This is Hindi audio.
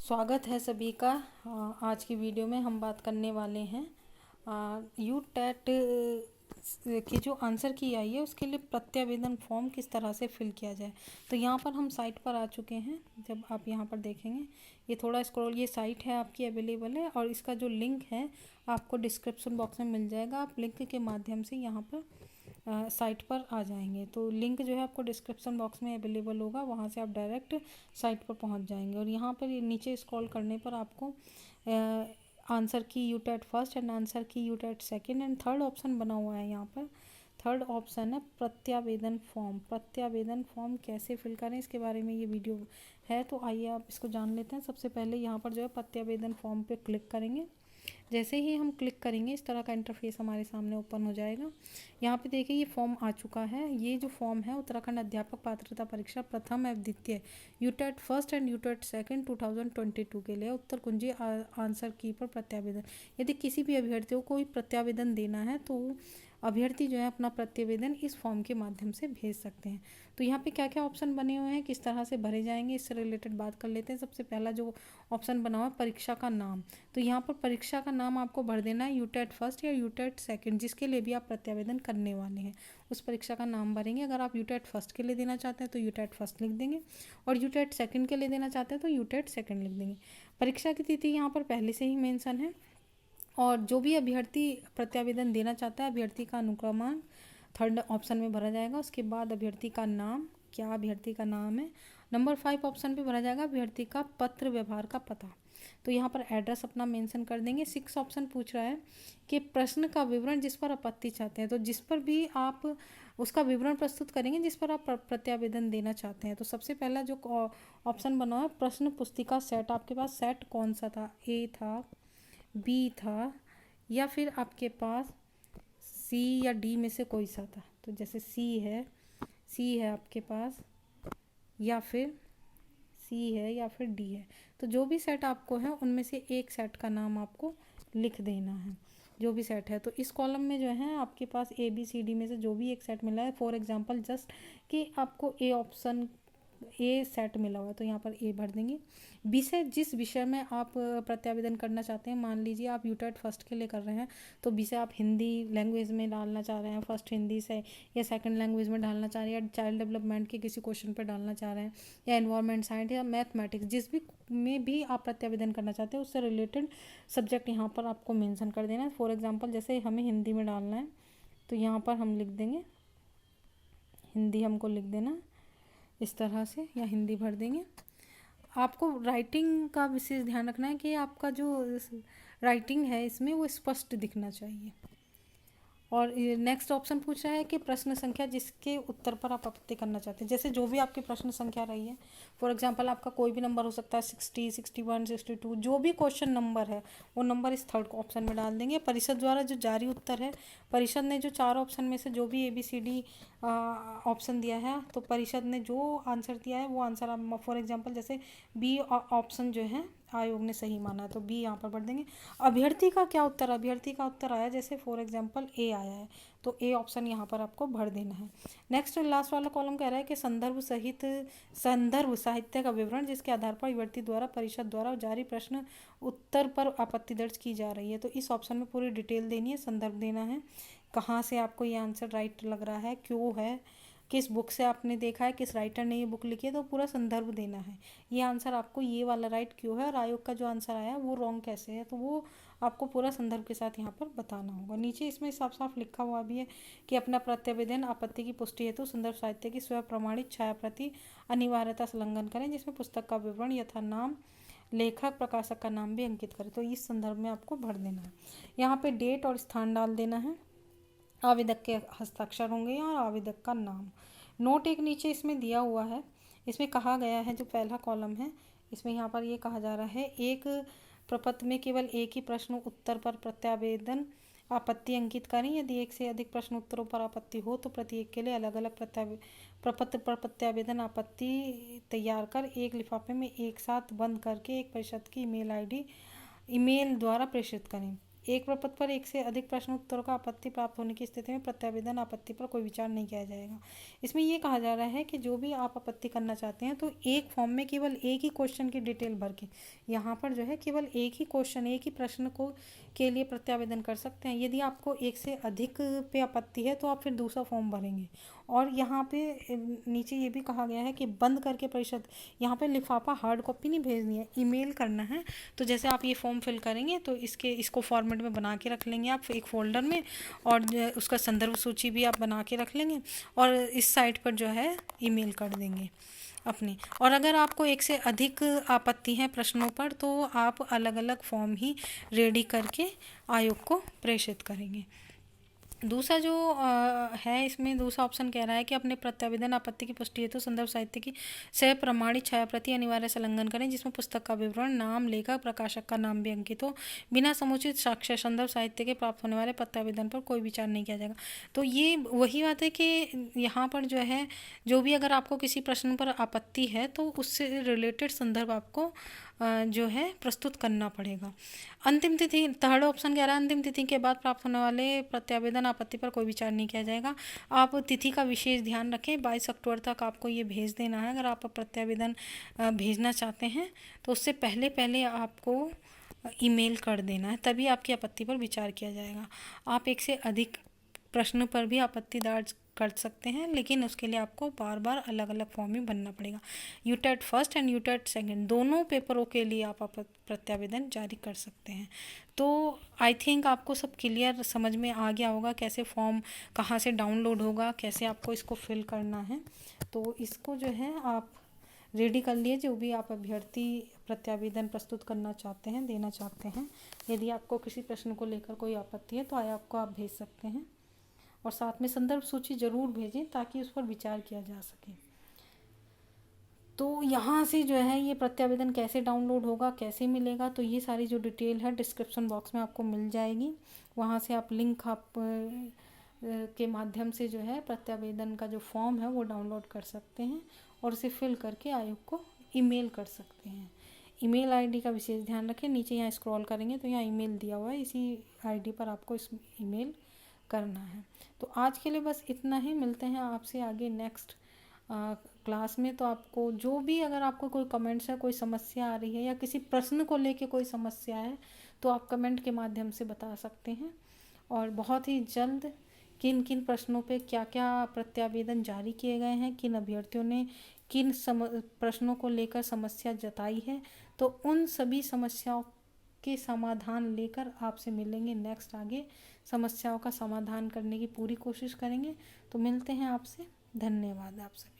स्वागत है सभी का। आज की वीडियो में हम बात करने वाले हैं यू टेट की जो आंसर की आई है उसके लिए प्रत्यावेदन फॉर्म किस तरह से फिल किया जाए। तो यहाँ पर हम साइट पर आ चुके हैं। जब आप यहाँ पर देखेंगे ये थोड़ा स्क्रॉल, ये साइट है आपकी अवेलेबल है और इसका जो लिंक है आपको डिस्क्रिप्शन बॉक्स में मिल जाएगा। आप लिंक के माध्यम से यहाँ पर साइट पर आ जाएंगे। तो लिंक जो है आपको डिस्क्रिप्शन बॉक्स में अवेलेबल होगा, वहाँ से आप डायरेक्ट साइट पर पहुँच जाएंगे। और यहाँ पर नीचे स्क्रॉल करने पर आपको आंसर की U TET first and answer की U TET second and third option बना हुआ है। यहाँ पर थर्ड ऑप्शन है प्रत्यावेदन फॉर्म। प्रत्यावेदन फॉर्म कैसे फिल करें इसके बारे में ये वीडियो है, तो आइए आप इसको जान लेते हैं। सबसे पहले यहाँ पर जो है प्रत्यावेदन फॉर्म पे क्लिक करेंगे। जैसे ही हम क्लिक करेंगे इस तरह का इंटरफेस हमारे सामने ओपन हो जाएगा। यहाँ पे देखिए ये फॉर्म आ चुका है। ये जो फॉर्म है उत्तराखंड अध्यापक पात्रता परीक्षा प्रथम एवं द्वितीय UTET first and UTET second 2022 के लिए उत्तर कुंजी आंसर की पर प्रत्यावेदन। यदि किसी भी अभ्यर्थी को कोई प्रत्यावेदन देना है तो अभ्यर्थी जो है अपना प्रत्यावेदन इस फॉर्म के माध्यम से भेज सकते हैं। तो यहाँ पे क्या क्या ऑप्शन बने हुए हैं, किस तरह से भरे जाएंगे, इससे रिलेटेड बात कर लेते हैं। सबसे पहला जो ऑप्शन बना हुआ है परीक्षा का नाम। तो यहाँ पर परीक्षा का नाम आपको भर देना है, यूटेट फर्स्ट या यूटेट सेकंड जिसके लिए भी आप प्रत्यावेदन करने वाले हैं उस परीक्षा का नाम भरेंगे। अगर आप यूटेट फर्स्ट के लिए देना चाहते हैं तो यूटेट फर्स्ट लिख देंगे और यूटेट सेकंड के लिए देना चाहते हैं तो यूटेट सेकंड लिख देंगे। परीक्षा की तिथि यहाँ पर पहले से ही मेंशन है। और जो भी अभ्यर्थी प्रत्यावेदन देना चाहता है अभ्यर्थी का अनुक्रमांक थर्ड ऑप्शन में भरा जाएगा। उसके बाद अभ्यर्थी का नाम, क्या अभ्यर्थी का नाम है। नंबर 5 ऑप्शन पे भरा जाएगा अभ्यर्थी का पत्र व्यवहार का पता। तो यहाँ पर एड्रेस अपना मेंशन कर देंगे। 6 ऑप्शन पूछ रहा है कि प्रश्न का विवरण जिस पर आपत्ति चाहते हैं, तो जिस पर भी आप उसका विवरण प्रस्तुत करेंगे जिस पर आप प्रत्यावेदन देना चाहते हैं। तो सबसे पहला जो ऑप्शन बना है प्रश्न पुस्तिका सेट, आपके पास सेट कौन सा था, ए था, बी था या फिर आपके पास सी या डी में से कोई सा था। तो जैसे सी है आपके पास, या फिर सी है या फिर डी है। तो जो भी सेट आपको है उनमें से एक सेट का नाम आपको लिख देना है, जो भी सेट है। तो इस कॉलम में जो है आपके पास ए बी सी डी में से जो भी एक सेट मिला है, फॉर एग्जांपल जस्ट कि आपको ए ऑप्शन ए सेट मिला हुआ है तो यहाँ पर ए भर देंगे। विषय, जिस विषय में आप प्रत्यावेदन करना चाहते हैं, मान लीजिए आप यूटेट फर्स्ट के लिए कर रहे हैं तो विषय आप हिंदी लैंग्वेज में डालना चाह रहे हैं, फर्स्ट हिंदी से या सेकंड लैंग्वेज में डालना चाह रहे हैं, या चाइल्ड डेवलपमेंट के किसी क्वेश्चन पर डालना चाह रहे हैं, या एनवायरमेंट साइंस या मैथमेटिक्स, जिस भी में भी आप प्रत्यावेदन करना चाहते हैं उससे रिलेटेड सब्जेक्ट यहाँ पर आपको मेंशन कर देना है। फॉर एग्जांपल जैसे हमें हिंदी में डालना है तो यहाँ पर हम लिख देंगे हिंदी, हमको लिख देना इस तरह से, या हिंदी भर देंगे। आपको राइटिंग का विशेष ध्यान रखना है कि आपका जो राइटिंग है इसमें वो स्पष्ट दिखना चाहिए। और नेक्स्ट ऑप्शन पूछ रहा है कि प्रश्न संख्या जिसके उत्तर पर आप आपत्ति करना चाहते हैं, जैसे जो भी आपकी प्रश्न संख्या रही है, फॉर एग्जांपल आपका कोई भी नंबर हो सकता है 60, 61, 62, जो भी क्वेश्चन नंबर है वो नंबर इस थर्ड ऑप्शन में डाल देंगे। परिषद द्वारा जो जारी उत्तर है, परिषद ने जो 4 ऑप्शन में से जो भी ABCD ऑप्शन दिया है तो परिषद ने जो आंसर दिया है वो आंसर आप, फॉर एग्जाम्पल जैसे बी ऑप्शन जो है आयोग ने सही माना है तो बी यहाँ पर भर देंगे। अभ्यर्थी का क्या उत्तर, अभ्यर्थी का उत्तर आया जैसे फॉर एग्जांपल ए आया है तो ए ऑप्शन यहाँ पर आपको भर देना है। नेक्स्ट लास्ट वाला कॉलम कह रहा है कि संदर्भ साहित्य का विवरण जिसके आधार पर अभ्यर्थी द्वारा परिषद द्वारा जारी प्रश्न उत्तर पर आपत्ति दर्ज की जा रही है। तो इस ऑप्शन में पूरी डिटेल देनी है, संदर्भ देना है, कहाँ से आपको ये आंसर राइट लग रहा है, क्यों है, किस बुक से आपने देखा है, किस राइटर ने ये बुक लिखी है, तो पूरा संदर्भ देना है। ये आंसर आपको ये वाला राइट क्यों है और आयोग का जो आंसर आया वो रॉन्ग कैसे है, तो वो आपको पूरा संदर्भ के साथ यहाँ पर बताना होगा। नीचे इसमें साफ साफ लिखा हुआ भी है कि अपना प्रत्यावेदन आपत्ति की पुष्टि हेतु संदर्भ साहित्य की स्व प्रमाणित छाया प्रति अनिवार्यता संलग्न करें जिसमें पुस्तक का विवरण यथा नाम, लेखक, प्रकाशक का नाम भी अंकित करें। तो इस संदर्भ में आपको भर देना है। यहाँ पे डेट और स्थान डाल देना है, आवेदक के हस्ताक्षर होंगे और आवेदक का नाम। नोट एक नीचे इसमें दिया हुआ है, इसमें कहा गया है जो पहला कॉलम है इसमें यहाँ पर ये कहा जा रहा है एक प्रपत्र में केवल एक ही प्रश्न उत्तर पर प्रत्यावेदन आपत्ति अंकित करें। यदि एक से अधिक प्रश्न उत्तरों पर आपत्ति हो तो प्रत्येक के लिए अलग अलग प्रपत्र पर प्रत्यावेदन आपत्ति तैयार कर एक लिफाफे में एक साथ बंद करके एक परिषद की ईमेल द्वारा प्रेषित करें। एक प्रपत्र पर एक से अधिक प्रश्न उत्तरों का आपत्ति प्राप्त होने की स्थिति में प्रत्यावेदन आपत्ति पर कोई विचार नहीं किया जाएगा। इसमें ये कहा जा रहा है कि जो भी आप आपत्ति करना चाहते हैं तो एक फॉर्म में केवल एक ही क्वेश्चन की डिटेल भर के यहाँ पर जो है केवल एक ही क्वेश्चन, एक ही प्रश्न को के लिए प्रत्यावेदन कर सकते हैं। यदि आपको एक से अधिक पे आपत्ति है तो आप फिर दूसरा फॉर्म भरेंगे। और यहाँ पे नीचे ये भी कहा गया है कि बंद करके परिषद, यहाँ पे लिफाफा हार्ड कॉपी नहीं भेजनी है, ईमेल करना है। तो जैसे आप ये फॉर्म फिल करेंगे तो इसको फॉर्मेट में बना के रख लेंगे आप एक फ़ोल्डर में, और उसका संदर्भ सूची भी आप बना के रख लेंगे और इस साइट पर जो है ईमेल कर देंगे अपनी। और अगर आपको एक से अधिक आपत्ति है प्रश्नों पर तो आप अलग अलग फॉर्म ही रेडी करके आयोग को प्रेषित करेंगे। दूसरा जो है, इसमें दूसरा ऑप्शन कह रहा है कि अपने प्रत्यावेदन आपत्ति की पुष्टि हेतु संदर्भ साहित्य की सह प्रमाणित छायाप्रति अनिवार्य संलग्न करें, जिसमें पुस्तक का विवरण, नाम, लेखक, प्रकाशक का नाम भी अंकित हो। बिना समुचित साक्ष्य संदर्भ साहित्य के प्राप्त होने वाले प्रत्यावेदन पर कोई विचार नहीं किया जाएगा। तो ये वही बात है कि यहाँ पर जो है जो भी अगर आपको किसी प्रश्न पर आपत्ति है तो उससे रिलेटेड संदर्भ आपको जो है प्रस्तुत करना पड़ेगा। अंतिम तिथि, थर्ड ऑप्शन कह रहा है अंतिम तिथि के बाद प्राप्त होने वाले प्रत्यावेदन आपत्ति पर कोई विचार नहीं किया जाएगा। आप तिथि का विशेष ध्यान रखें, 22 अक्टूबर तक आपको ये भेज देना है। अगर आप प्रत्यावेदन भेजना चाहते हैं तो उससे पहले आपको ईमेल कर देना है, तभी आपकी आपत्ति पर विचार किया जाएगा। आप एक से अधिक प्रश्न पर भी आपत्ति दर्ज कर सकते हैं, लेकिन उसके लिए आपको बार बार अलग अलग फॉर्म ही भरना पड़ेगा। UTET first and UTET second दोनों पेपरों के लिए आप प्रत्यावेदन जारी कर सकते हैं। तो आई थिंक आपको सब क्लियर समझ में आ गया होगा, कैसे फॉर्म कहाँ से डाउनलोड होगा, कैसे आपको इसको फिल करना है। तो इसको जो है आप रेडी कर लिए, जो भी आप अभ्यर्थी प्रत्यावेदन प्रस्तुत करना चाहते हैं, देना चाहते हैं। यदि आपको किसी प्रश्न को लेकर कोई आपत्ति है तो आयोग को आप भेज सकते हैं, और साथ में संदर्भ सूची ज़रूर भेजें ताकि उस पर विचार किया जा सके। तो यहाँ से जो है ये प्रत्यावेदन कैसे डाउनलोड होगा, कैसे मिलेगा, तो ये सारी जो डिटेल है डिस्क्रिप्शन बॉक्स में आपको मिल जाएगी। वहाँ से आप लिंक के माध्यम से जो है प्रत्यावेदन का जो फॉर्म है वो डाउनलोड कर सकते हैं और उसे फिल करके आयोग को ईमेल कर सकते हैं। ईमेल आईडी का विशेष ध्यान रखें, नीचे यहाँ स्क्रॉल करेंगे तो यहाँ ईमेल दिया हुआ है, इसी आईडी पर आपको इस ईमेल करना है। तो आज के लिए बस इतना ही, मिलते हैं आपसे आगे नेक्स्ट क्लास में। तो आपको जो भी अगर आपको कोई कमेंट्स है, कोई समस्या आ रही है या किसी प्रश्न को लेके कोई समस्या है तो आप कमेंट के माध्यम से बता सकते हैं। और बहुत ही जल्द किन किन प्रश्नों पे क्या क्या प्रत्यावेदन जारी किए गए हैं, किन अभ्यर्थियों ने किन प्रश्नों को लेकर समस्या जताई है, तो उन सभी समस्याओं के समाधान लेकर आपसे मिलेंगे नेक्स्ट। आगे समस्याओं का समाधान करने की पूरी कोशिश करेंगे। तो मिलते हैं आपसे, धन्यवाद आप सभी।